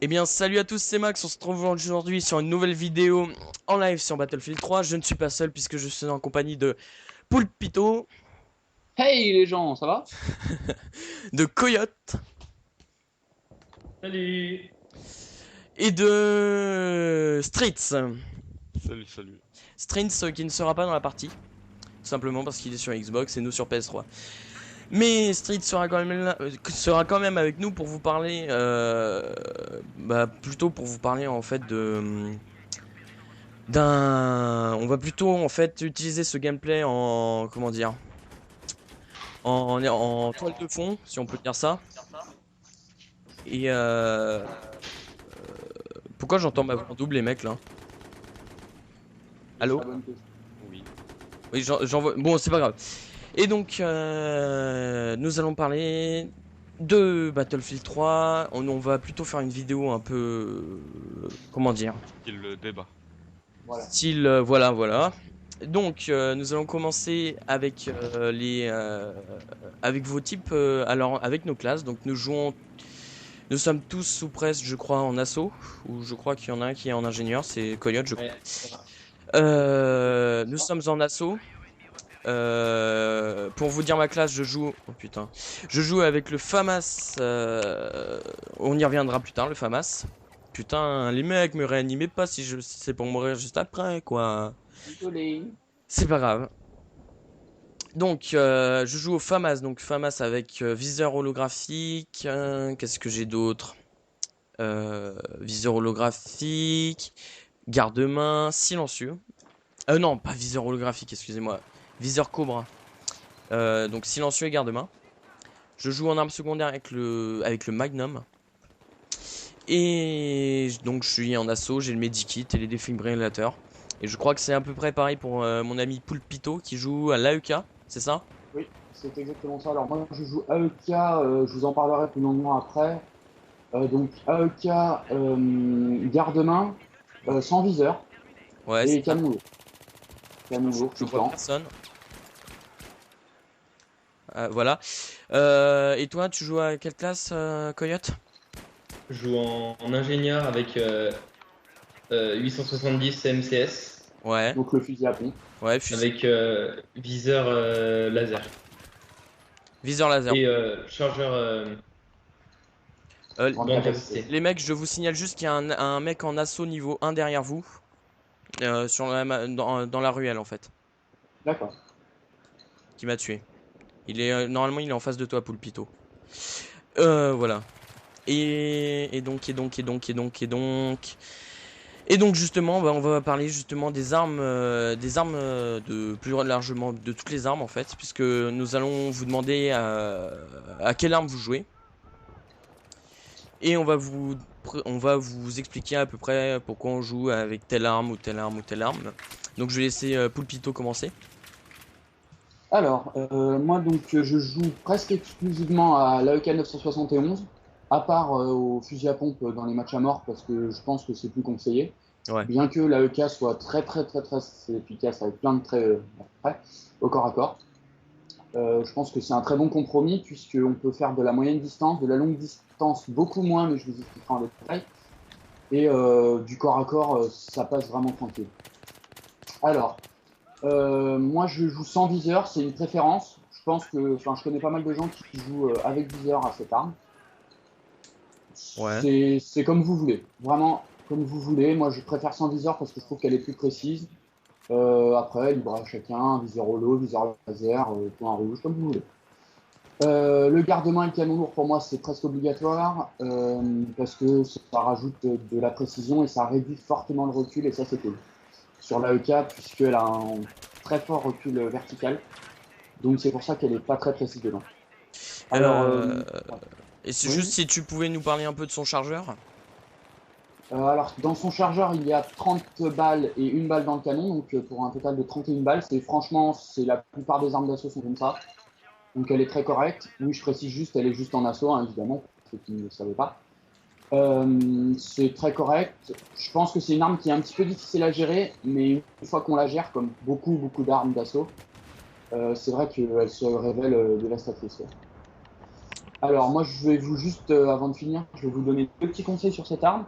Eh bien salut à tous, c'est Max, on se retrouve aujourd'hui sur une nouvelle vidéo en live sur Battlefield 3. Je ne suis pas seul puisque je suis en compagnie de Poulpito, Hey les gens, ça va? de Coyote Salut! et de Streets. Salut, salut. Streets qui ne sera pas dans la partie, tout simplement parce qu'il est sur Xbox et nous sur PS3. Mais Streets sera quand même avec nous pour vous parler, plutôt pour vous parler en fait on va plutôt en fait utiliser ce gameplay en, comment dire, en toile de fond, si on peut dire ça. Et pourquoi j'entends ma voix en double, les mecs là? C'est Allô? la bonne question. Oui. Oui, j'en vois. Bon, c'est pas grave. Et donc, nous allons parler de Battlefield 3. On va plutôt faire une vidéo un peu, comment dire, Il le débat. Voilà. style, voilà, voilà. Donc, nous allons commencer avec avec vos types, alors avec nos classes. Donc, nous sommes tous ou presque, je crois, en assaut. Ou je crois qu'il y en a un qui est en ingénieur, c'est Coyote, je crois. Ouais, ça va. Nous sommes en assaut. Pour vous dire ma classe, je joue. Oh putain. Je joue avec le FAMAS. On y reviendra plus tard, le FAMAS. Putain, les mecs, me réanimez pas si c'est pour mourir juste après, quoi. Désolé. C'est pas grave. Donc, je joue au FAMAS. Donc, FAMAS avec viseur holographique. Qu'est-ce que j'ai d'autre? Viseur holographique. Garde-main. Silencieux. Non, pas viseur holographique, excusez-moi. Viseur Cobra. Donc, silencieux et garde-main. Je joue en arme secondaire avec le Magnum. Et donc je suis en assaut, j'ai le medikit et les défibrillateurs. Et je crois que c'est à peu près pareil pour mon ami Poulpito qui joue à l'AEK, c'est ça? Oui, c'est exactement ça. Alors moi je joue AEK, je vous en parlerai plus longuement après. Donc AEK, garde-main, sans viseur Ouais, c'est et ça. canon lourd. Canon lourd Je tout le vois temps. personne. Voilà. Et toi, tu joues à quelle classe, Coyote? Je joue en ingénieur avec 870 MCS Ouais, Donc le fusil à pompe. ouais, fusil. avec viseur laser Viseur laser. et chargeur Grande grande capacité. capacité. Les mecs, je vous signale juste qu'il y a un mec en assaut niveau 1 derrière vous, dans la ruelle en fait, D'accord. qui m'a tué. Normalement, il est en face de toi, Poulpito. Voilà. Et donc justement, on va parler justement des armes de plus largement de toutes les armes en fait, puisque nous allons vous demander à quelle arme vous jouez, et on va vous expliquer à peu près pourquoi on joue avec telle arme ou telle arme ou telle arme. Donc je vais laisser Poulpito commencer. Alors, moi donc je joue presque exclusivement à l'AEK 971, à part au fusil à pompe dans les matchs à mort parce que je pense que c'est plus conseillé. Ouais. Bien que l'AEK soit très très très très efficace avec plein de traits après, au corps à corps. Je pense que c'est un très bon compromis puisqu'on peut faire de la moyenne distance, de la longue distance beaucoup moins, mais je vous expliquerai en détail. Et du corps à corps, ça passe vraiment tranquille. Alors, moi, je joue sans viseur, c'est une préférence. Je pense que, enfin, je connais pas mal de gens qui jouent avec viseur à cette arme. Ouais. C'est comme vous voulez, vraiment comme vous voulez. Moi, je préfère sans viseur parce que je trouve qu'elle est plus précise. Après, libre à chacun, viseur holo, viseur laser, point rouge, comme vous voulez. Le garde-main et le canon lourd, pour moi, c'est presque obligatoire parce que ça rajoute de la précision et ça réduit fortement le recul et ça, c'est cool. Sur l'AEK, puisqu'elle a un très fort recul vertical. Donc c'est pour ça qu'elle n'est pas très précise dedans. Alors, Euh, ouais. et c'est juste Oui. si tu pouvais nous parler un peu de son chargeur. Alors, dans son chargeur, il y a 30 balles et une balle dans le canon, donc pour un total de 31 balles. C'est franchement, c'est la plupart des armes d'assaut sont comme ça. Donc elle est très correcte. Oui, je précise juste, elle est juste en assaut, hein, évidemment, pour ceux qui ne le savaient pas. C'est très correct. Je pense que c'est une arme qui est un petit peu difficile à gérer, mais une fois qu'on la gère, comme beaucoup d'armes d'assaut, c'est vrai qu'elle se révèle dévastatrice. Ouais. Alors moi je vais vous juste, avant de finir, je vais vous donner deux petits conseils sur cette arme.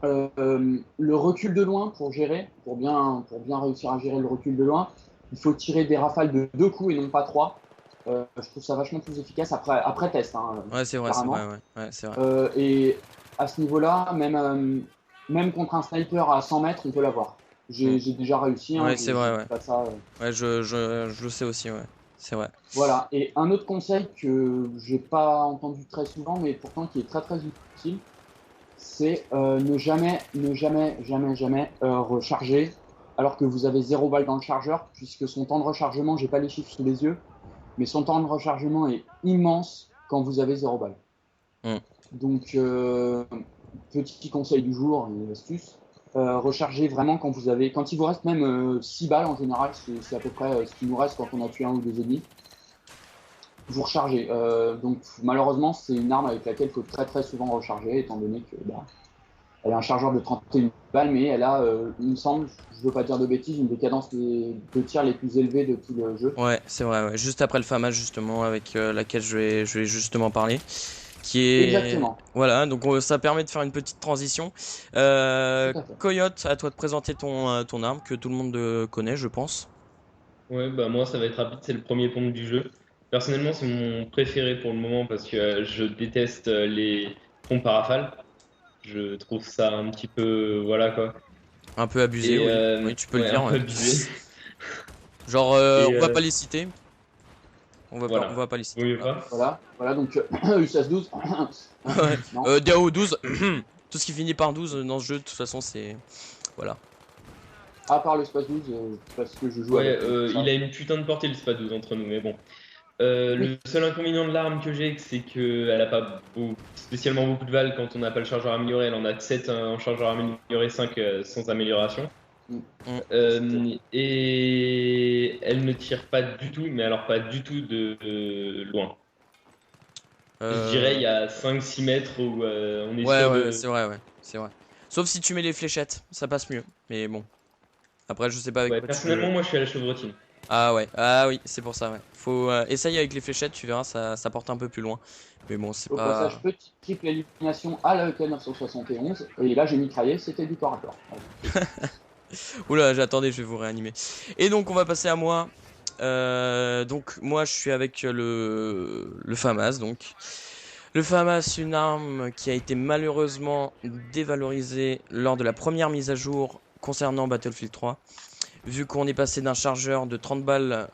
Le recul de loin pour gérer, pour bien réussir à gérer le recul de loin, il faut tirer des rafales de 2 coups et non pas 3. Je trouve ça vachement plus efficace après test, hein, Ouais, c'est vrai, c'est carrément. vrai, ouais. Ouais, c'est vrai. Et à ce niveau-là, même contre un sniper à 100 mètres, on peut l'avoir. Mm. J'ai déjà réussi, hein, Ouais, c'est je vrai, dis ouais. pas ça. Ouais, je le sais aussi, ouais. C'est vrai. Voilà. Et un autre conseil que j'ai pas entendu très souvent, mais pourtant qui est très très utile, c'est ne jamais recharger alors que vous avez 0 balle dans le chargeur, puisque son temps de rechargement, j'ai pas les chiffres sous les yeux, mais son temps de rechargement est immense quand vous avez 0 balle. Mm. Donc, petit conseil du jour, une astuce, rechargez vraiment quand il vous reste même 6 balles en général, c'est à peu près ce qui nous reste quand on a tué un ou deux ennemis. Vous rechargez. Donc malheureusement, c'est une arme avec laquelle il faut très très souvent recharger, étant donné que elle a un chargeur de 31 balles, mais elle a, il me semble, je veux pas dire de bêtises, une des cadences de tir les plus élevées de tout le jeu. Ouais, c'est vrai, ouais. Juste après le FAMAS, justement, avec laquelle je vais justement parler. Qui est. Exactement, Voilà, donc ça permet de faire une petite transition. tout à fait. Coyote, à toi de présenter ton arme, que tout le monde connaît, je pense. Ouais, bah moi ça va être rapide, c'est le premier pompe du jeu. Personnellement, c'est mon préféré pour le moment parce que je déteste les pompes à rafale. Je trouve ça un petit peu, voilà quoi. Un peu abusé, Et oui. Oui, tu peux le ouais, un dire, peu ouais. abusé. Genre, Et on va pas les citer. On voilà. va pas les Vaut citer. mieux Voilà. pas. Voilà donc USAS 12, Ouais. non, DAO 12, tout ce qui finit par 12 dans ce jeu, de toute façon, c'est. Voilà. à part le Space 12, parce que je joue Ouais, avec, donc il ça. a une putain de portée le SPA-12 entre nous, mais bon. Oui, Le seul inconvénient de l'arme que j'ai, c'est qu'elle a pas spécialement beaucoup de balles quand on n'a pas le chargeur amélioré. Elle en a que 7 en chargeur amélioré, 5 sans amélioration. mm, Mm. Et elle ne tire pas du tout, mais alors pas du tout de loin. Je dirais il Euh, y a 5-6 mètres où on est Ouais, sûr ouais, de. c'est vrai, ouais. C'est vrai. Sauf si tu mets les fléchettes, ça passe mieux. Mais bon. Après, je sais pas avec Ouais, quoi tu personnellement, veux. moi je suis à la chevrotine. Ah ouais, ah oui, c'est pour ça, ouais. Faut essayer avec les fléchettes, tu verras, ça porte un peu plus loin. Mais bon, c'est au passage, pas. petite triple élimination à la EK 971, et là j'ai mitraillé, c'était du corps à corps. Voilà. Oula, j'attendais, je vais vous réanimer. Et donc, on va passer à moi. Donc, moi, je suis avec le FAMAS, donc. Le FAMAS, une arme qui a été malheureusement dévalorisée lors de la première mise à jour concernant Battlefield 3. Vu qu'on est passé d'un chargeur de 30 balles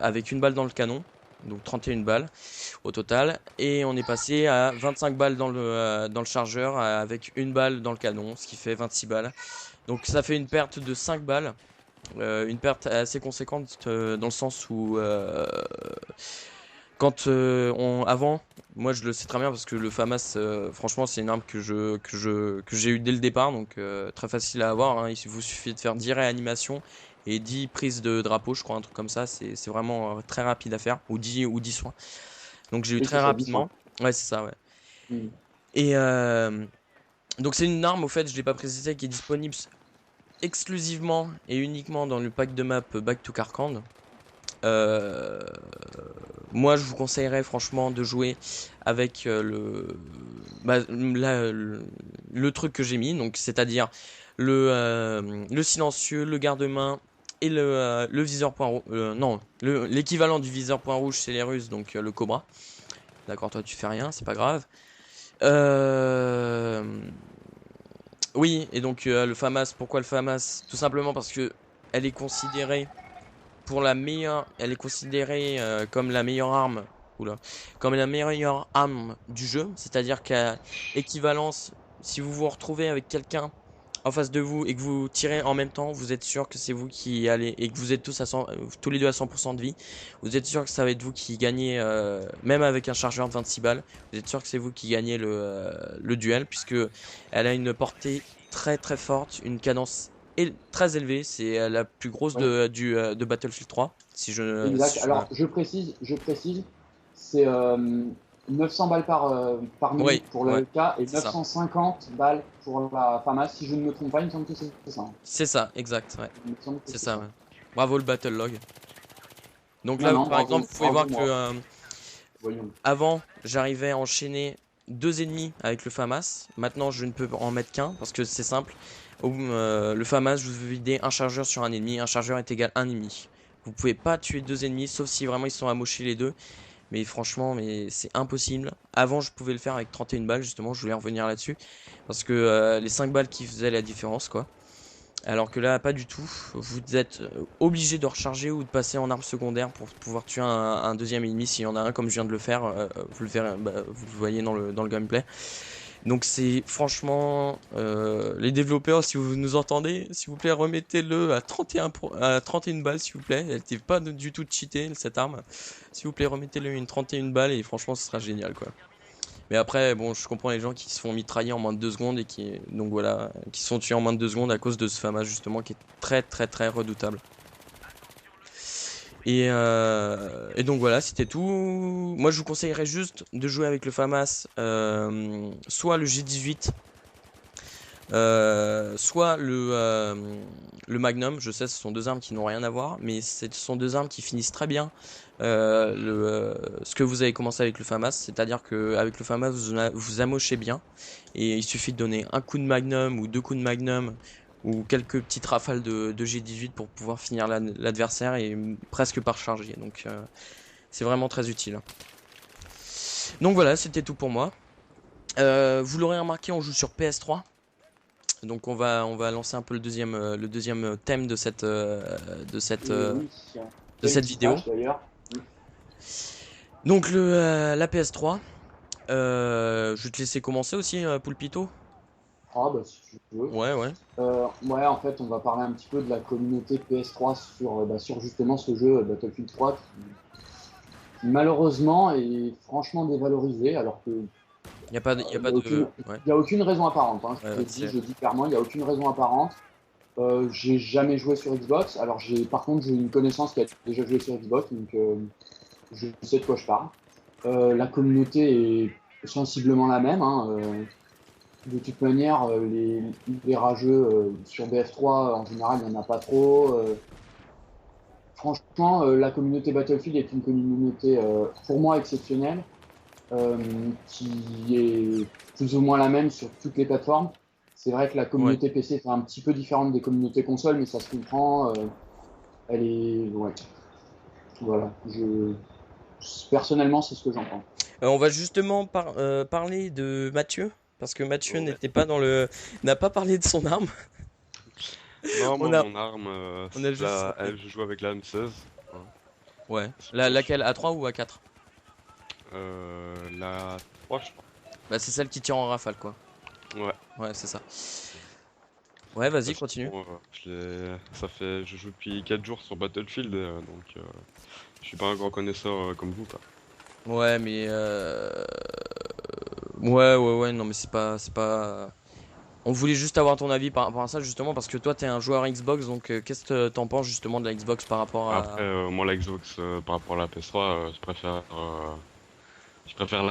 avec une balle dans le canon, donc 31 balles au total, et on est passé à 25 balles dans le chargeur avec une balle dans le canon, ce qui fait 26 balles. Donc ça fait une perte de 5 balles, une perte assez conséquente dans le sens où avant, moi je le sais très bien parce que le FAMAS, franchement, c'est une arme que j'ai eu dès le départ, donc très facile à avoir, hein. Il vous suffit de faire 10 réanimations et 10 prises de drapeau, je crois, un truc comme ça. C'est vraiment très rapide à faire, ou 10 soins. Donc j'ai eu Oui, c'est très ça, 10 soins. rapidement. Ouais, c'est ça, ouais. Mm. Et donc c'est une arme, au fait, je l'ai pas précisé, qui est disponible exclusivement et uniquement dans le pack de map Back to Karkand. Euh, Moi, je vous conseillerais franchement de jouer avec le truc que j'ai mis, donc c'est-à-dire le silencieux, le garde-main et le viseur point rouge. Non, l'équivalent du viseur point rouge chez les Russes, donc le Cobra. D'accord, toi tu fais rien, c'est pas grave. Euh, Oui, et donc le FAMAS, pourquoi le FAMAS? Tout simplement parce que elle est considérée elle est considérée comme la meilleure arme, oula, comme la meilleure arme du jeu, c'est-à-dire qu'à équivalence, si vous vous retrouvez avec quelqu'un en face de vous et que vous tirez en même temps, vous êtes sûr que c'est vous qui allez, et que vous êtes tous les deux à 100% de vie, vous êtes sûr que ça va être vous qui gagnez, même avec un chargeur de 26 balles, vous êtes sûr que c'est vous qui gagnez le duel, puisque elle a une portée très très forte, une cadence très élevée, c'est la plus grosse Ouais, de Battlefield 3, exact. si je me Alors, rappelle. je précise, c'est 900 balles par Oui, minute pour ouais, le LK et c'est ça. 950 balles pour la FAMAS. Si je ne me trompe pas, il me semble que c'est ça, hein. C'est ça, exact, ouais. Il me semble que C'est c'est ça, ça. ouais. Bravo le battle log. Donc Non, là, non, par exemple, bravo, vous pouvez bravo voir que moi. Voyons. Avant, j'arrivais à enchaîner 2 ennemis avec le FAMAS. Maintenant, je ne peux en mettre qu'un parce que c'est simple. Le FAMAS, je vous videz un chargeur sur un ennemi. Un chargeur est égal à un ennemi. Vous pouvez pas tuer 2 ennemis, sauf si vraiment ils sont amochés les deux. Mais franchement, c'est impossible. Avant, je pouvais le faire avec 31 balles, justement, je voulais revenir là-dessus. Parce que les 5 balles qui faisaient la différence, quoi. Alors que là, pas du tout. Vous êtes obligé de recharger ou de passer en arme secondaire pour pouvoir tuer un deuxième ennemi s'il y en a un, comme je viens de le faire. Vous le verrez, vous le voyez dans le gameplay. Donc c'est franchement, les développeurs, si vous nous entendez, s'il vous plaît, remettez-le à 31 balles, s'il vous plaît. Elle n'était pas du tout cheatée, cette arme. S'il vous plaît, remettez-le une 31 balles et franchement, ce sera génial, quoi. Mais après, bon, je comprends les gens qui se font mitrailler en moins de 2 secondes et donc voilà, qui se sont tués en moins de 2 secondes à cause de ce FAMAS justement qui est très très très redoutable. Et donc voilà, c'était tout. Moi, je vous conseillerais juste de jouer avec le FAMAS, soit le G18, soit le Magnum. Je sais, ce sont 2 armes qui n'ont rien à voir, mais ce sont 2 armes qui finissent très bien ce que vous avez commencé avec le FAMAS. C'est-à-dire qu'avec le FAMAS, vous amochez bien, et il suffit de donner un coup de Magnum ou 2 coups de Magnum ou quelques petites rafales de G18 pour pouvoir finir l'adversaire et presque par charger. Donc c'est vraiment très utile. Donc voilà, c'était tout pour moi. Vous l'aurez remarqué, on joue sur PS3. Donc on va lancer un peu le deuxième thème de cette Oui. vidéo. D'ailleurs. Donc la PS3. Je vais te laisser commencer aussi, Poulpito. Ah bah si tu veux. Ouais, ouais. Ouais, en fait, on va parler un petit peu de la communauté PS3 sur justement ce jeu Battlefield 3 qui malheureusement est franchement dévalorisé alors que Il n'y a pas de. Ouais. y a aucune raison apparente. Hein. Ouais, Je dis clairement, il n'y a aucune raison apparente. J'ai jamais joué sur Xbox. Alors par contre, j'ai une connaissance qui a déjà joué sur Xbox, donc je sais de quoi je parle. La communauté est sensiblement la même. Hein. De toute manière, les rageux sur BF3, en général, il n'y en a pas trop. Franchement, la communauté Battlefield est une communauté, pour moi, exceptionnelle, qui est plus ou moins la même sur toutes les plateformes. C'est vrai que la communauté PC est un petit peu différente des communautés consoles, mais ça se comprend. Elle est. Ouais. Voilà. Personnellement, c'est ce que j'en pense. On va justement parler de Mathieu, parce que Mathieu Ouais. n'a pas parlé de son arme. Non, moi, On a, mon arme, on a juste. je joue avec la M16. Hein. Ouais. C'est pour- Laquelle? A3 ou A4? La 3, je crois. Bah c'est celle qui tire en rafale, quoi. Ouais. Ouais, c'est ça. Ouais, vas-y, Parce que continue. bon, je joue depuis 4 jours sur Battlefield, donc je suis pas un grand connaisseur comme vous, quoi. Ouais, mais ouais, non, mais c'est pas. On voulait juste avoir ton avis par rapport à ça, justement, parce que toi, t'es un joueur Xbox, donc qu'est-ce que t'en penses justement de la Xbox par rapport Après, à. moi, la Xbox, par rapport à la PS3, je préfère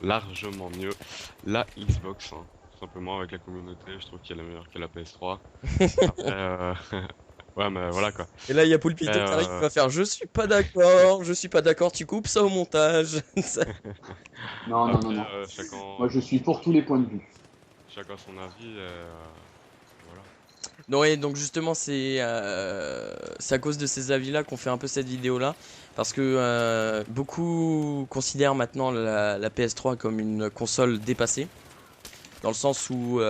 largement mieux la Xbox, hein. Tout simplement avec la communauté, je trouve qu'elle est meilleure que la PS3. Après, ouais, mais voilà quoi. Et là, il y a Poulpito qui arrive, qui va faire je suis pas d'accord, tu coupes ça au montage. Non, non, non, Après, non. chacun, Moi, je suis pour tous les points de vue. chacun son avis, voilà. Non, et donc justement, c'est à cause de ces avis-là qu'on fait un peu cette vidéo-là. Parce que beaucoup considèrent maintenant la PS3 comme une console dépassée. Dans le sens où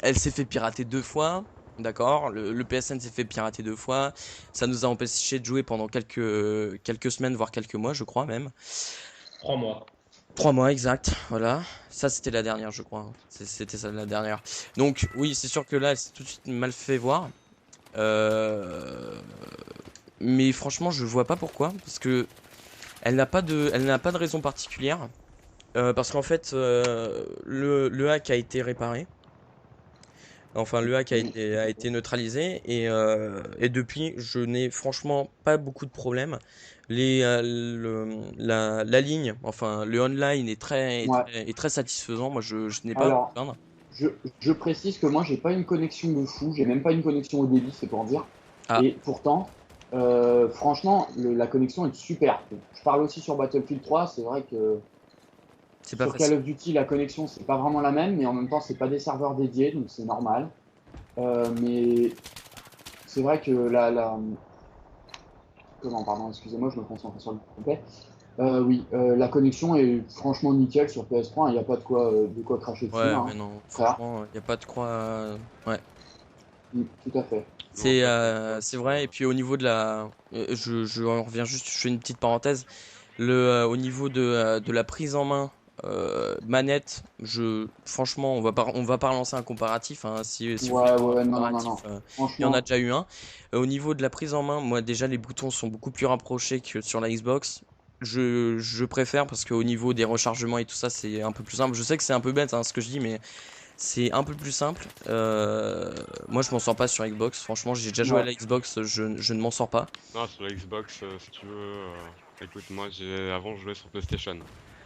elle s'est fait pirater 2 fois. D'accord, le PSN s'est fait pirater 2 fois. Ça nous a empêché de jouer pendant quelques semaines, voire quelques mois, je crois même. 3 mois. 3 mois, exact, voilà. Ça, c'était la dernière, je crois. C'était ça, la dernière. Donc, oui, c'est sûr que là, elle s'est tout de suite mal fait voir. Mais franchement, je vois pas pourquoi. Parce que elle n'a pas de raison particulière. Parce qu'en fait, le hack a été réparé. Enfin, le hack a été neutralisé. Et depuis, je n'ai franchement pas beaucoup de problèmes. La ligne, enfin, le online Ouais. est très satisfaisant. Moi, je n'ai pas à me Alors, plaindre. je précise que moi, j'ai pas une connexion de fou. J'ai même pas une connexion au débit, c'est pour dire. Ah, Et pourtant, Franchement, la connexion est super. Je parle aussi sur Battlefield 3, c'est vrai que C'est pas sur Call facile. of Duty, la connexion, c'est pas vraiment la même, mais en même temps, c'est pas des serveurs dédiés, donc c'est normal. Mais c'est vrai que comment, pardon, excusez-moi, je me concentre sur le complet. Oui, la connexion est franchement nickel sur PS3, il n'y a pas de quoi cracher dessus, Ouais, hein. mais non, Frère. franchement, il n'y a pas de quoi. Ouais, Tout à fait. Non, pas trop. c'est vrai. Et puis au niveau de la. Je reviens juste, je fais une petite parenthèse. Au niveau de la prise en main manette, franchement, on va pas relancer un comparatif, hein. Si vous voulez Ouais, voir un ouais, non, non, non, comparatif, non. il y en a Franchement, déjà eu un. Au niveau de la prise en main, moi déjà les boutons sont beaucoup plus rapprochés que sur la Xbox. Je préfère parce qu'au niveau des rechargements et tout ça, c'est un peu plus simple. Je sais que c'est un peu bête, hein, ce que je dis, mais c'est un peu plus simple. Moi, je m'en sors pas sur Xbox. Franchement, j'ai déjà joué à ouais. la Xbox, je ne m'en sors pas. Non, sur la Xbox, si tu veux, écoute, moi avant je jouais sur PlayStation.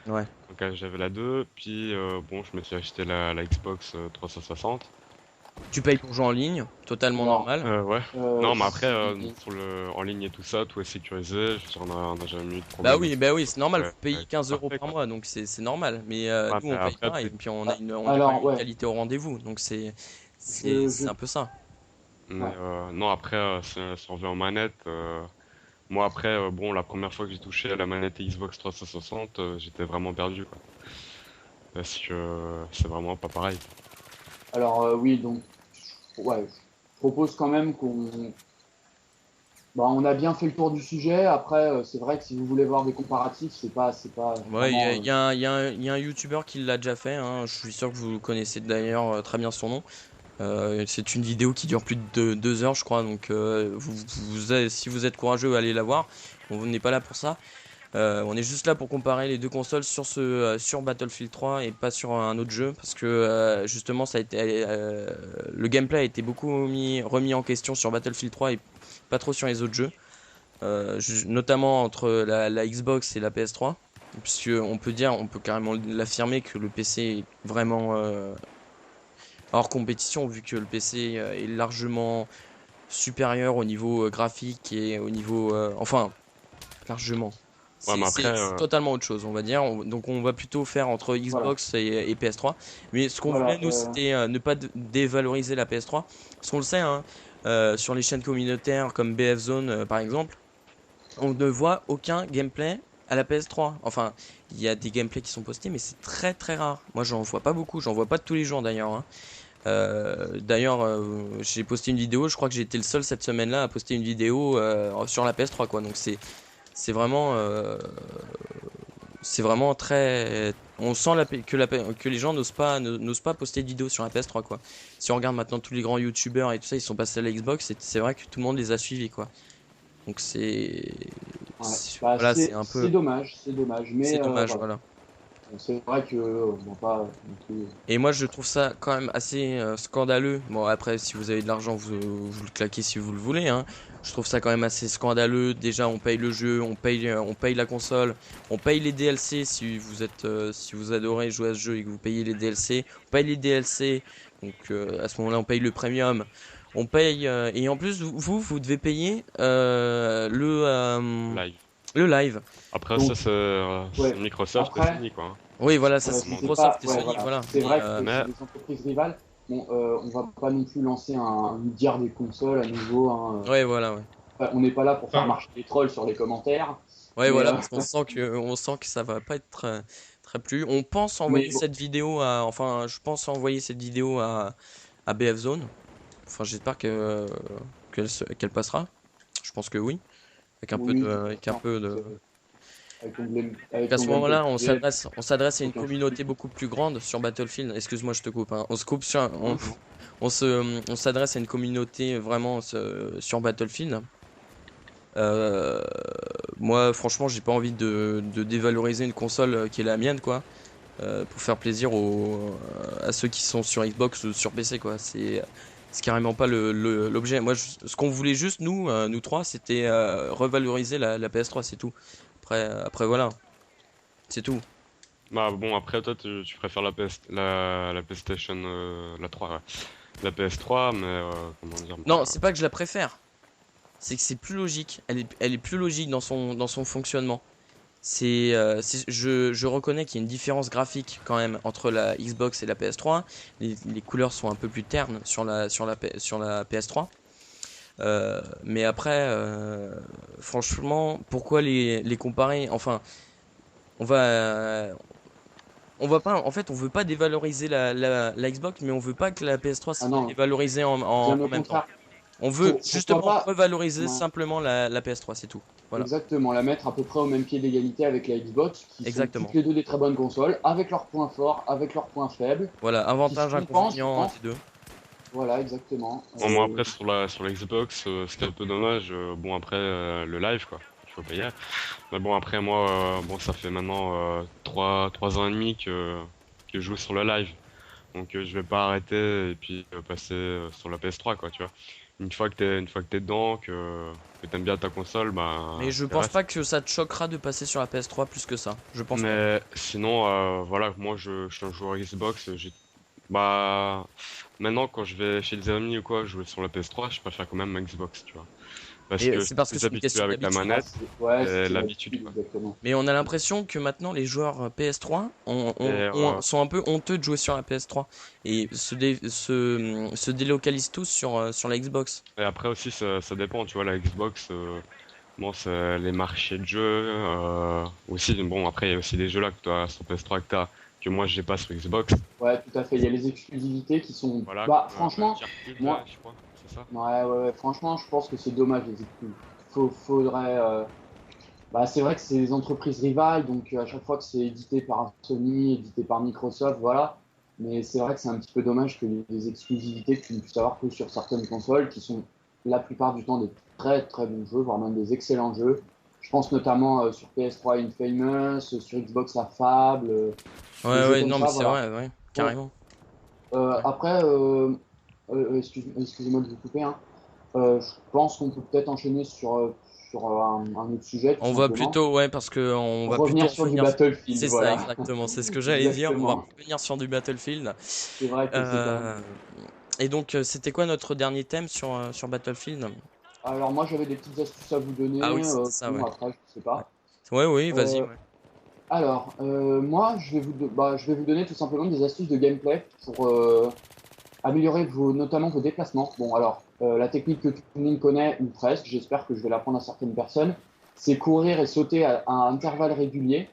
Ouais. Donc j'avais la 2, puis bon, je me suis acheté la Xbox 360. Tu payes pour jouer en ligne, totalement Alors, normal. Ouais. Non, mais après, si... sur en ligne et tout ça, tout est sécurisé. Je veux dire, on a jamais eu de problème. Bah oui, c'est normal, vous Ouais, payez 15 euros parfait, par quoi. mois, donc c'est normal. Mais Ouais, nous, mais on paye après, pas, et puis on a quand même Alors, une ouais, qualité au rendez-vous. Donc je... c'est un peu ça. mais ouais. non, après, si on revient aux manettes, moi après, bon, la première fois que j'ai touché à la manette Xbox 360, j'étais vraiment perdu, quoi. Parce que c'est vraiment pas pareil. Alors, oui, donc, ouais, je propose quand même qu'on... Bah, on a bien fait le tour du sujet. Après, c'est vrai que si vous voulez voir des comparatifs, c'est pas Ouais, vraiment... il y a un YouTuber qui l'a déjà fait, hein. Je suis sûr que vous connaissez d'ailleurs très bien son nom. C'est une vidéo qui dure plus de 2 heures, je crois. Donc, si vous êtes courageux, allez la voir. On n'est pas là pour ça. On est juste là pour comparer les deux consoles sur Battlefield 3 et pas sur un autre jeu parce que justement le gameplay a été beaucoup remis en question sur Battlefield 3 et pas trop sur les autres jeux, notamment entre la Xbox et la PS3, puisque on peut carrément l'affirmer que le PC est vraiment hors compétition vu que le PC est largement supérieur au niveau graphique et au niveau enfin largement. Ouais, mais après, C'est totalement autre chose, on va dire. Donc on va plutôt faire entre Voilà, Xbox et PS3. Mais ce qu'on voulait, voilà. nous, c'était ne pas dévaloriser la PS3. Parce qu'on le sait, hein, sur les chaînes communautaires comme BF Zone, par exemple, on ne voit aucun gameplay à la PS3. Enfin, il y a des gameplays qui sont postés, mais c'est très très rare. Moi, j'en vois pas beaucoup. J'en vois pas tous les jours d'ailleurs, hein. D'ailleurs, j'ai posté une vidéo. Je crois que j'ai été le seul cette semaine-là à poster une vidéo sur la PS3, quoi. Donc c'est vraiment c'est vraiment très. On sent que les gens n'osent pas poster de vidéos sur la PS3, quoi. Si on regarde maintenant tous les grands youtubeurs et tout ça, ils sont passés à la Xbox, c'est vrai que tout le monde les a suivis, quoi. Donc Ouais. Bah, voilà, c'est un peu. c'est dommage. Mais C'est dommage, voilà. voilà. Bon, c'est vrai que on va pas non plus- Et moi, je trouve ça quand même assez scandaleux. Bon, après, si vous avez de l'argent, vous le claquez si vous le voulez, hein. Je trouve ça quand même assez scandaleux. Déjà, on paye le jeu, on paye la console, on paye les DLC si vous adorez jouer à ce jeu et que vous payez les DLC. On paye les DLC, donc à ce moment-là, on paye le premium. On paye et en plus, vous devez payer live. le live. Après, Donc, c'est ouais. Microsoft et Après, Sony, quoi, hein. Oui, voilà, ça ouais, c'est Vraiment. c'est pas, Microsoft et ouais, Sony, voilà. voilà. C'est vrai que Mais c'est des entreprises rivales. Bon, on va pas non plus lancer une guerre des consoles à nouveau, hein. Ouais, voilà, ouais. On n'est pas là pour faire Enfin, marcher les trolls sur les commentaires. Ouais, Mais, voilà, parce on sent que ça va pas être très plus. On pense mais envoyer bon, cette vidéo enfin, je pense envoyer cette vidéo à BF Zone. Enfin, j'espère qu'elle passera. Je pense que oui. oui, Avec un peu de. avec Qu'à ce l'onglet moment-là, MPG, on s'adresse à une aucun communauté souci. beaucoup plus grande sur Battlefield. Excuse-moi, je te coupe, hein. On se coupe Non, non. on s'adresse à une communauté vraiment sur Battlefield. Euh, Moi, franchement, j'ai pas envie de dévaloriser une console qui est la mienne, quoi, pour faire plaisir à ceux qui sont sur Xbox ou sur PC, quoi. C'est carrément pas l'objet. Moi, ce qu'on voulait juste, nous trois, c'était revaloriser la PS3, c'est tout. Après, voilà, c'est tout. Bah bon, après, toi, tu préfères la PlayStation, la 3, ouais. La PS3, mais comment dire, Non, c'est pas que je la préfère. c'est que c'est plus logique. Elle est plus logique dans son fonctionnement. Je reconnais qu'il y a une différence graphique quand même entre la Xbox et la PS3. Les couleurs sont un peu plus ternes sur la PS3. Mais après, franchement, pourquoi les comparer? Enfin, on va, on va pas, en fait, on veut pas dévaloriser la Xbox, mais on veut pas que la PS3 Ah soit non, dévalorisée bien au en même temps. contraire. On veut Pourquoi justement pas revaloriser ouais, simplement la PS3, c'est tout. Voilà, exactement, la mettre à peu près au même pied d'égalité avec la Xbox, qui sont toutes exactement. les deux des très bonnes consoles, avec leurs points forts, avec leurs points faibles, Voilà, qui se avantage, compensent, je inconvénient pense. des deux. Voilà, exactement. Bon, moi après sur la Xbox, c'était un peu dommage. Bon après le live quoi, il faut payer. Mais bon après moi, bon ça fait maintenant 3 ans et demi que je joue sur le live. Donc je vais pas arrêter et puis passer sur la PS3 quoi, tu vois. Une fois que t'es dedans, que t'aimes bien ta console, bah Mais je tu pense restes. pas que ça te choquera de passer sur la PS3 plus que ça. Je pense pas. Mais sinon, voilà, moi je suis un joueur Xbox. Bah maintenant quand je vais chez des amis ou quoi, jouer sur la PS3, je préfère quand même ma Xbox, tu vois. Parce Mais que je c'est suis parce que plus c'est une habitué question avec la d'habitude. ah, manette ouais, et c'est l'habitude l'habitude, quoi. exactement. Mais on a l'impression que maintenant les joueurs PS3 Et sont un peu honteux de jouer sur la PS3 et se délocalisent tous sur la Xbox. Et après aussi, ça dépend, tu vois, la Xbox, bon, c'est les marchés de jeux, aussi, bon, après, il y a aussi des jeux là que tu as sur PS3 que moi, j'ai pas sur Xbox. Ouais, tout à fait. Il y a les exclusivités qui sont. Voilà, Bah, comme franchement, Uncharted, là, moi, je crois, c'est ça? ouais, franchement, je pense que c'est dommage les exclus. Faudrait. Bah, c'est vrai que c'est des entreprises rivales, donc à chaque fois que c'est édité par Sony, édité par Microsoft, voilà. Mais c'est vrai que c'est un petit peu dommage que les exclusivités que tu ne puisses avoir que sur certaines consoles, qui sont la plupart du temps des très très bons jeux, voire même des excellents jeux. Je pense notamment sur PS3 Infamous, sur Xbox La Fable, des Ouais, jeux ouais, comme non, mais ça, c'est voilà. vrai, ouais, Bon, carrément. Ouais. après, excusez-moi de vous couper, hein. Je pense qu'on peut peut-être enchaîner sur un autre sujet, tout On va simplement. plutôt, ouais, parce que on va plutôt Revenir sur du revenir. Battlefield, C'est ça, voilà. exactement. C'est ce que j'allais dire. On va Exactement. revenir sur du Battlefield. C'est vrai que c'est quand même. Euh, et donc, c'était quoi notre dernier thème sur Battlefield? Alors moi j'avais des petites astuces à vous Ah oui, donner. c'était ça, Bon ouais. après je sais Ouais, pas. ouais, oui, vas-y, Euh, ouais. alors moi je vais vous donner tout simplement des astuces de gameplay pour améliorer notamment vos déplacements. Bon alors la technique que tout le monde connaît ou presque, j'espère que je vais l'apprendre à certaines personnes, c'est courir et sauter à intervalles réguliers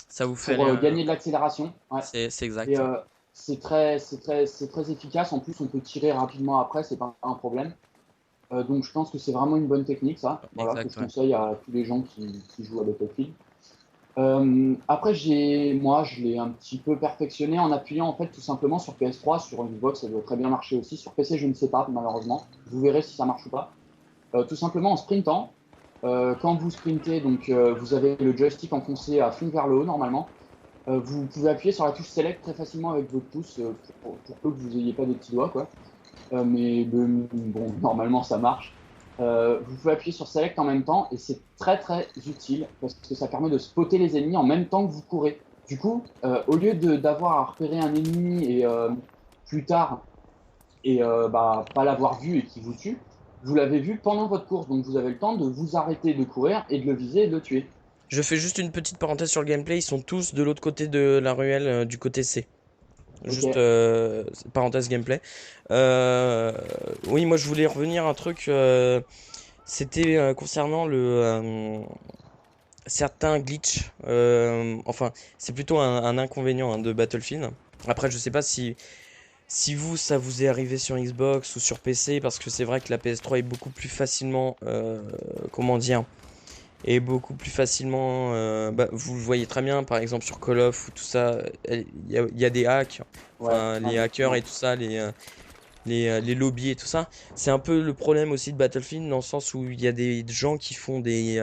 Ça vous fait pour aller. gagner de l'accélération. Ouais. C'est Et exact. Ouais. c'est très efficace. En plus, on peut tirer rapidement après, c'est pas un problème. Donc, je pense que c'est vraiment une bonne technique, ça. Voilà, que je Exact, ouais. conseille à tous les gens qui jouent à Battlefield. Après, moi, je l'ai un petit peu perfectionné en appuyant, en fait, tout simplement sur PS3, sur Xbox, ça doit très bien marcher aussi. Sur PC, je ne sais pas, malheureusement. Vous verrez si ça marche ou pas. Tout simplement en sprintant. Quand vous sprintez, donc, vous avez le joystick enfoncé à fond vers le haut, normalement. Vous pouvez appuyer sur la touche Select très facilement avec votre pouce pour peu que vous n'ayez pas des petits doigts, quoi. Bon, normalement ça marche. Vous pouvez appuyer sur Select en même temps et c'est très très utile parce que ça permet de spotter les ennemis en même temps que vous courez. Du coup, au lieu d'avoir à repérer un ennemi et plus tard et bah, pas l'avoir vu et qui vous tue, vous l'avez vu pendant votre course. Donc vous avez le temps de vous arrêter de courir et de le viser et de le tuer. Je fais juste une petite parenthèse sur le gameplay. Ils sont tous de l'autre côté de la ruelle, du côté C. Ok, Juste parenthèse gameplay. Euh, oui, moi je voulais revenir à un truc. C'était concernant certains glitches. Enfin, c'est plutôt un inconvénient hein, de Battlefield. Après, je sais pas si vous, ça vous est arrivé sur Xbox ou sur PC, parce que c'est vrai que la PS3 est beaucoup plus facilement, comment dire, est beaucoup plus facilement, bah, vous le voyez très bien, par exemple sur Call of ou tout ça, il y a des hacks, ouais, enfin les hackers et effectivement. tout ça, les lobbies et tout ça. C'est un peu le problème aussi de Battlefield dans le sens où il y a des gens qui font des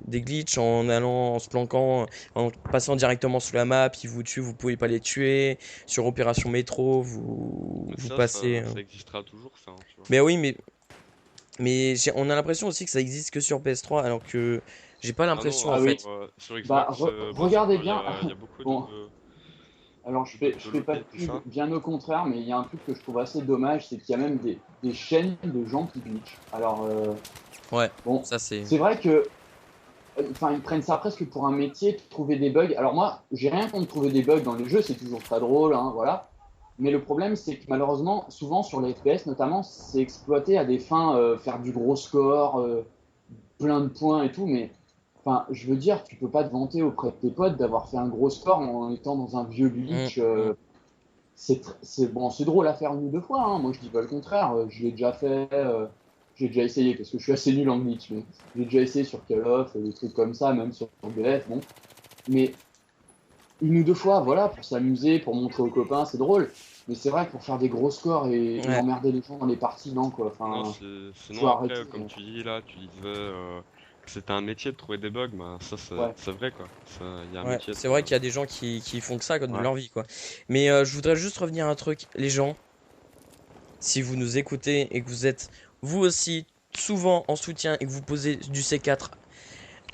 glitches en allant, en se planquant, en passant directement sous la map, ils vous tuent, vous pouvez pas les tuer. Sur Opération Métro, Mais vous passez. ça existera toujours, ça, hein, tu vois. Mais oui, mais on a l'impression aussi que ça existe que sur PS3, alors que j'ai pas Ah non, l'impression en Ah oui, fait. sur bah Xbox, bien regardez sûr, bien. il y a beaucoup Bon, alors, je de fais pas lobbies de et tout pub, ça. bien au contraire, mais il y a un truc que je trouve assez dommage, c'est qu'il y a même des chaînes de gens qui glitchent. Alors, Ouais, Bon, ça c'est. c'est vrai que, enfin, ils prennent ça presque pour un métier de trouver des bugs. Alors moi, j'ai rien contre trouver des bugs dans les jeux, c'est toujours très drôle, hein, voilà. Mais le problème, c'est que malheureusement, souvent sur les FPS notamment, c'est exploité à des fins faire du gros score, plein de points et tout. Mais enfin, je veux dire, tu peux pas te vanter auprès de tes potes d'avoir fait un gros score en étant dans un vieux Mm, glitch. mm. C'est bon, c'est drôle à faire une ou deux fois, hein. Moi, je dis pas le contraire. Je l'ai déjà fait, j'ai déjà essayé parce que je suis assez nul en glitch. Mais j'ai déjà essayé sur Call of, des trucs comme ça, même sur BF. Bon, mais une ou deux fois, voilà, pour s'amuser, pour montrer aux copains, c'est drôle. Mais c'est vrai que pour faire des gros scores et Ouais. emmerder les gens dans les parties, non, quoi. Non, Enfin, sinon faut après, arrêter. comme tu dis là, tu disais que c'était un métier de trouver des bugs, bah ça Ouais. c'est vrai quoi. Il y a un Ouais, métier c'est de... vrai qu'il y a des gens qui font que ça de Ouais. leur vie, quoi. Mais je voudrais juste revenir à un truc. Les gens, si vous nous écoutez et que vous êtes vous aussi souvent en soutien et que vous posez du C4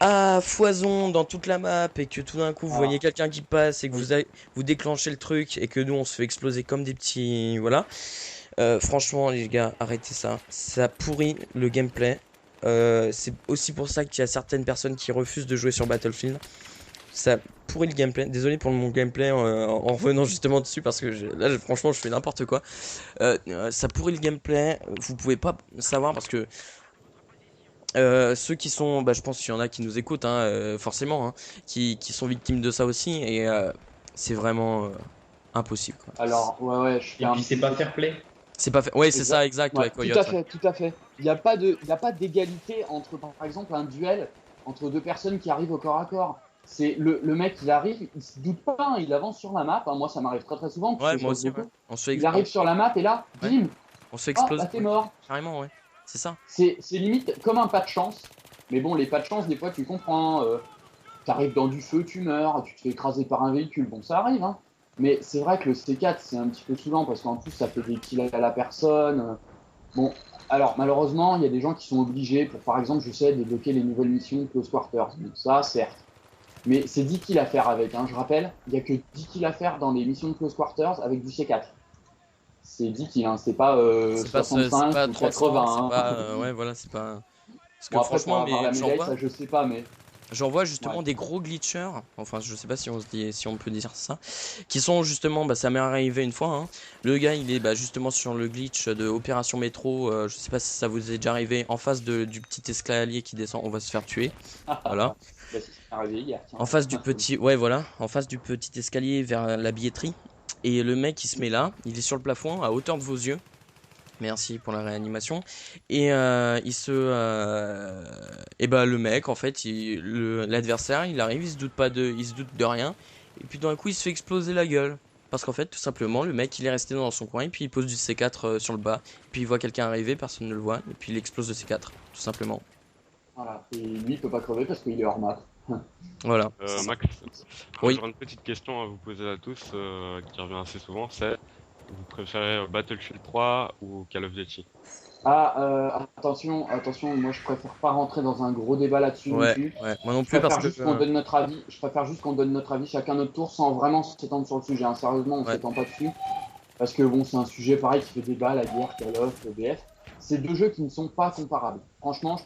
à foison dans toute la map et que tout d'un coup vous voyez Ah, quelqu'un qui passe et que oui. vous déclenchez le truc et que nous on se fait exploser comme des petits... Voilà. Franchement les gars, arrêtez ça. Ça pourrit le gameplay. C'est aussi pour ça qu'il y a certaines personnes qui refusent de jouer sur Battlefield. Ça pourrit le gameplay. Désolé pour mon gameplay en revenant justement dessus parce que là franchement je fais n'importe quoi. Ça pourrit le gameplay. Vous pouvez pas savoir parce que ceux qui sont, bah, je pense qu'il y en a qui nous écoutent, hein, forcément, hein, qui sont victimes de ça aussi et c'est vraiment impossible, quoi. Alors, ouais, ouais, je fais Et un puis c'est petit pas peu. fair play. C'est pas fait. Ouais, c'est Exact. ça, exact, Ouais, ouais, tout à Coyote. Ouais. fait, tout à fait. Il y a pas d'égalité entre, par exemple, un duel entre deux personnes qui arrivent au corps à corps. C'est le mec, il arrive, il se doute pas, hein, il avance sur la map. Hein, moi, ça m'arrive très très souvent Ouais, puisque je moi lance aussi, ouais. beaucoup. On se fait, Il arrive sur la map et là, ouais, bim, on se fait ah, exploser. bah t'es Ouais. mort. Carrément, ouais. C'est ça. C'est limite comme un pas de chance. Mais bon, les pas de chance, des fois, tu comprends. T'arrives dans du feu, tu meurs, tu te fais écraser par un véhicule. Bon, ça arrive, hein. Mais c'est vrai que le C4, c'est un petit peu saoulant parce qu'en plus, ça fait des kills à la personne. Bon, alors malheureusement, il y a des gens qui sont obligés pour, par exemple, je sais, débloquer les nouvelles missions Close Quarters. Donc ça, certes. Mais c'est 10 kills à faire avec, hein, je rappelle. Il n'y a que 10 kills à faire dans les missions de Close Quarters avec du C4. C'est 10 kills, hein, c'est pas C'est 65 pas ou 300, c'est 80. Hein. pas, ouais, voilà, c'est pas. Parce Bon, que après, pour franchement, avoir mais la médaille, ça, je sais pas, mais j'en vois ouais. justement des gros glitchers, enfin je sais pas si on se dit, si on peut dire ça, qui sont justement, bah ça m'est arrivé une fois, hein. Le gars il est bah, justement sur le glitch de Opération Métro, je sais pas si ça vous est déjà arrivé, en face du petit escalier qui descend, on va se faire tuer, voilà. Bah, si, c'est arrivé hier, tiens. En face du petit, ouais voilà, en face du petit escalier vers la billetterie, et le mec il se met là, il est sur le plafond à hauteur de vos yeux. Merci pour la réanimation. Et et bah le mec en fait, l'adversaire, il arrive, il se doute de rien. Et puis d'un coup, il se fait exploser la gueule. Parce qu'en fait, tout simplement, le mec, il est resté dans son coin et puis il pose du C4 sur le bas. Et puis il voit quelqu'un arriver, personne ne le voit. Et puis il explose le C4, tout simplement. Voilà. Et lui, il peut pas crever parce qu'il est hors map. Voilà. C'est ça. Max, Oui. j'aurais une petite question à vous poser à tous qui revient assez souvent, c'est vous préférez Battlefield 3 ou Call of Duty? Ah, attention, attention, moi je préfère pas rentrer dans un gros débat là-dessus non Ouais, plus. ouais. Moi non Je plus parce préfère que juste qu'on donne notre avis. Je préfère juste qu'on donne notre avis chacun notre tour sans vraiment s'étendre sur le sujet. Hein. Sérieusement, on ouais. s'étend pas dessus. Parce que bon, c'est un sujet pareil qui fait débat, la guerre, Call of, le BF. C'est deux jeux qui ne sont pas comparables. Franchement,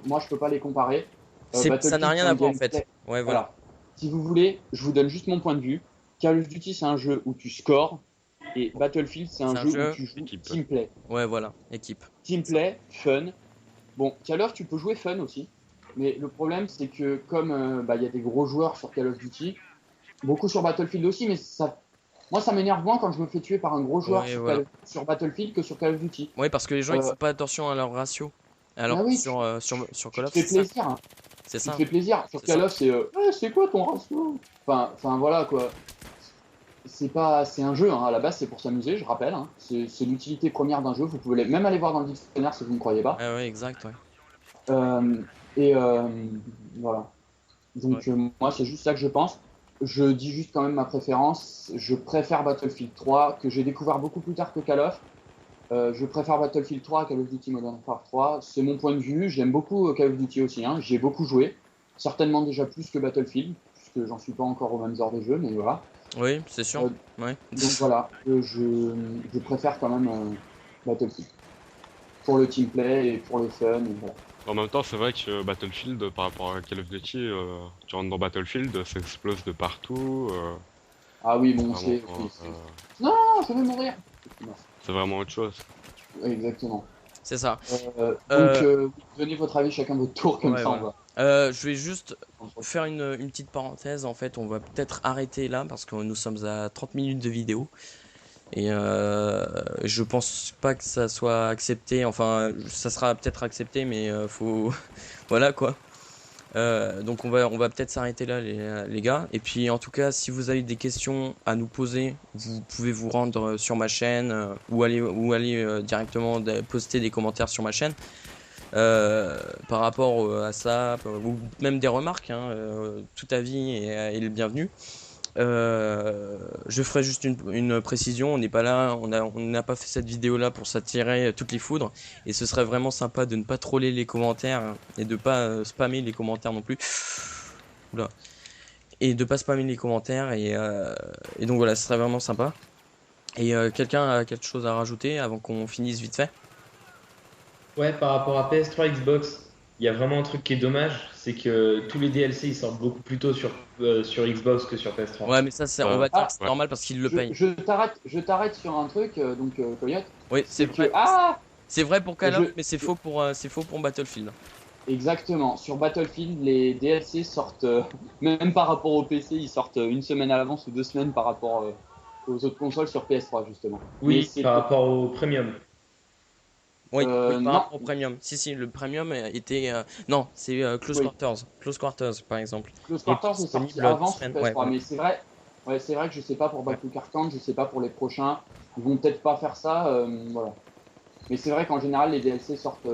moi je peux pas les comparer. Ça n'a Battlefield, rien c'est à un voir en fait. gameplay. Ouais, voilà. Voilà. Si vous voulez, je vous donne juste mon point de vue. Call of Duty, c'est un jeu où tu scores. Et Battlefield, c'est un C'est un jeu où jeu tu joues équipe. teamplay. Ouais, voilà. Équipe. Teamplay, fun. Bon, Call of, tu peux jouer fun aussi. Mais le problème, c'est que comme il y a des gros joueurs sur Call of Duty, beaucoup sur Battlefield aussi, mais moi, ça m'énerve moins quand je me fais tuer par un gros joueur Ouais, voilà. sur Battlefield que sur Call of Duty. Ouais, parce que les gens ils Euh, font pas attention à leur ratio. Alors bah que oui, sur tu Call te of, fais c'est ça. plaisir. Hein. C'est Tu te ça. fais plaisir. Sur C'est Call ça. of, c'est quoi ton ratio enfin, voilà quoi. C'est un jeu, hein. À la base, c'est pour s'amuser, je rappelle. Hein. C'est l'utilité première d'un jeu. Vous pouvez même aller voir dans le dictionnaire si vous ne croyez pas. Ouais, ouais, exact, ouais. Euh, et voilà. Ouais. Donc moi, c'est juste ça que je pense. Je dis juste quand même ma préférence. Je préfère Battlefield 3, que j'ai découvert beaucoup plus tard que Call of. Je préfère Battlefield 3 à Call of Duty Modern Warfare 3. C'est mon point de vue. J'aime beaucoup Call of Duty aussi. Hein. J'y ai beaucoup joué. Certainement déjà plus que Battlefield, puisque j'en suis pas encore aux mêmes heures de jeu, mais voilà. Oui, c'est sûr. Euh, Ouais. donc voilà, je préfère quand même Battlefield. Pour le teamplay et pour le fun. Et voilà. En même temps, c'est vrai que Battlefield, par rapport à Call of Duty, tu rentres dans Battlefield, ça explose de partout. Ah oui, C'est bon, vraiment, Non, je vais mourir. c'est vraiment autre chose. Exactement. C'est ça. Donc, Euh, donnez votre avis chacun votre tour, comme ouais, ça on voilà. va. Je vais juste faire une petite parenthèse. En fait, on va peut-être arrêter là parce que nous sommes à 30 minutes de vidéo. Et je pense pas que ça soit accepté. Enfin, ça sera peut-être accepté, mais faut. Voilà quoi. Donc on va peut-être s'arrêter là les gars. Et puis en tout cas, si vous avez des questions à nous poser, vous pouvez vous rendre sur ma chaîne ou aller directement poster des commentaires sur ma chaîne par rapport à ça, ou même des remarques. Hein, tout avis est le bienvenu. Je ferai juste une précision, on n'est pas là, on n'a pas fait cette vidéo là pour s'attirer toutes les foudres, et ce serait vraiment sympa de ne pas troller les commentaires et de pas spammer les commentaires non plus. Oula. Et de pas spammer les commentaires et donc voilà, ce serait vraiment sympa. Et quelqu'un a quelque chose à rajouter avant qu'on finisse vite fait? Ouais, par rapport à PS3, Xbox, il y a vraiment un truc qui est dommage, c'est que tous les DLC ils sortent beaucoup plus tôt sur Xbox que sur Ouais, PS3. mais ça, on Ça, va dire Ah, que c'est ouais. normal parce qu'ils le payent. je t'arrête sur un truc, Coyote. Oui, c'est C'est que. vrai. Ah! C'est vrai pour Call Je, of, mais c'est faux pour Battlefield. Exactement. Sur Battlefield, les DLC sortent, même par rapport au PC, ils sortent une semaine à l'avance ou 2 semaines par rapport aux autres consoles sur PS3, justement. Mais Oui, c'est. par rapport au Premium. Oui, oui, par Non. rapport au premium. Si, le premium était. Non, c'est Close Oui. Quarters. Close Quarters, par exemple. Close Est Quarters est sorti disponible 2 avant sur semaines. Ouais, PS3, voilà. mais c'est vrai. Ouais, c'est vrai que je sais pas pour Ouais. Battlefield Carton, je sais pas pour les prochains. Ils vont peut-être pas faire ça, voilà. Mais c'est vrai qu'en général, les DLC sortent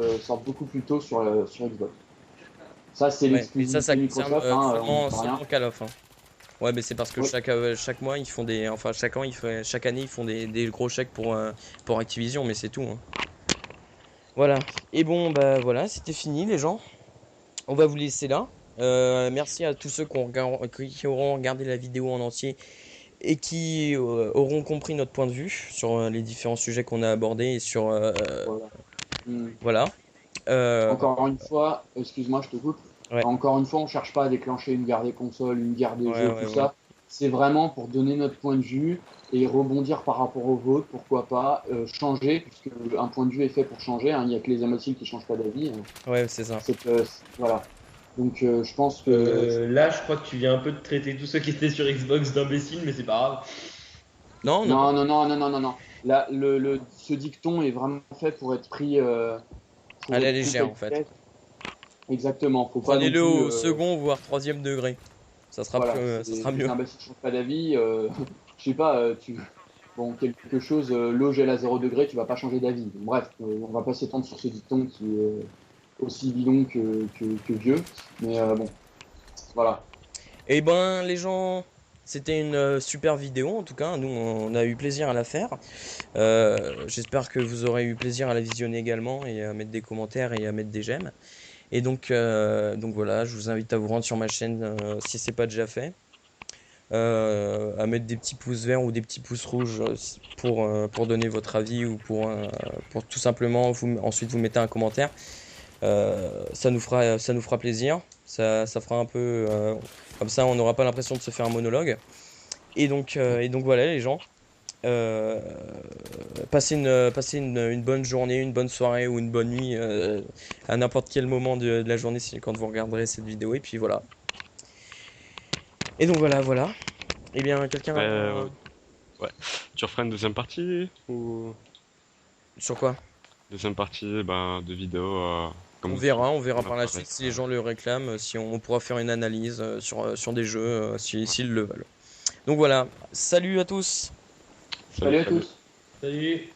beaucoup plus tôt sur Xbox. Ça, c'est Ouais, mais ça l'exclusivité concerne Microsoft, hein, on n'y seulement, peut rien. seulement Call of. Hein. Ouais, mais c'est parce que Oui. chaque mois, ils font des. Enfin, chaque an, chaque année, ils font des gros chèques pour Activision, mais c'est tout. Hein. Voilà. Et bon, bah voilà, c'était fini, les gens. On va vous laisser là. Merci à tous ceux qui auront regardé la vidéo en entier et qui auront compris notre point de vue sur les différents sujets qu'on a abordés et sur Voilà. Hmm. voilà. Euh, Encore une fois, excuse-moi, je te coupe. ouais, Encore une fois, on cherche pas à déclencher une guerre des consoles, une guerre des ouais, jeux, ouais, tout ouais. ça. C'est vraiment pour donner notre point de vue et rebondir par rapport au vôtre, pourquoi pas, changer, puisque un point de vue est fait pour changer, hein. Il n'y a que les imbéciles qui changent pas d'avis, hein. Ouais, c'est ça. Voilà. Donc je pense que Là, je crois que tu viens un peu de traiter tous ceux qui étaient sur Xbox d'imbéciles, mais c'est pas grave. Non, non, non. non, non, non, non, non, non, non. Là, ce dicton est vraiment fait pour être pris, À pour la être pris légère, tel en fait. quel. Exactement. Faut pas non Prenez-le plus. au second, voire troisième degré. Ça sera Voilà, plus, c'est ça sera des mieux. imbéciles qui changent pas d'avis. Je sais pas, bon, quelque chose, l'eau gèle à 0 degré, tu vas pas changer d'avis. Bref, on va pas s'étendre sur ce dicton qui est aussi bidon que vieux. Mais bon, voilà. Eh ben, les gens, c'était une super vidéo en tout cas. Nous, on a eu plaisir à la faire. J'espère que vous aurez eu plaisir à la visionner également et à mettre des commentaires et à mettre des j'aime. Et donc voilà, je vous invite à vous rendre sur ma chaîne si c'est pas déjà fait. À mettre des petits pouces verts ou des petits pouces rouges pour donner votre avis ou pour tout simplement ensuite vous mettez un commentaire. Ça nous fera plaisir. Ça fera un peu comme ça, on n'aura pas l'impression de se faire un monologue. Et donc voilà les gens. Euh, passez une bonne journée, une bonne soirée ou une bonne nuit à n'importe quel moment de la journée quand vous regarderez cette vidéo. Et puis voilà. Et donc voilà. Eh bien, quelqu'un Mais, ouais. Tu referas une deuxième partie ou sur quoi? deuxième partie ben, de vidéo On comme verra, on on verra a par la parlé. suite si les gens le réclament, si on pourra faire une analyse sur des jeux, s'ils le veulent. Donc voilà, salut à tous! Salut Salut, à salut. tous. Salut!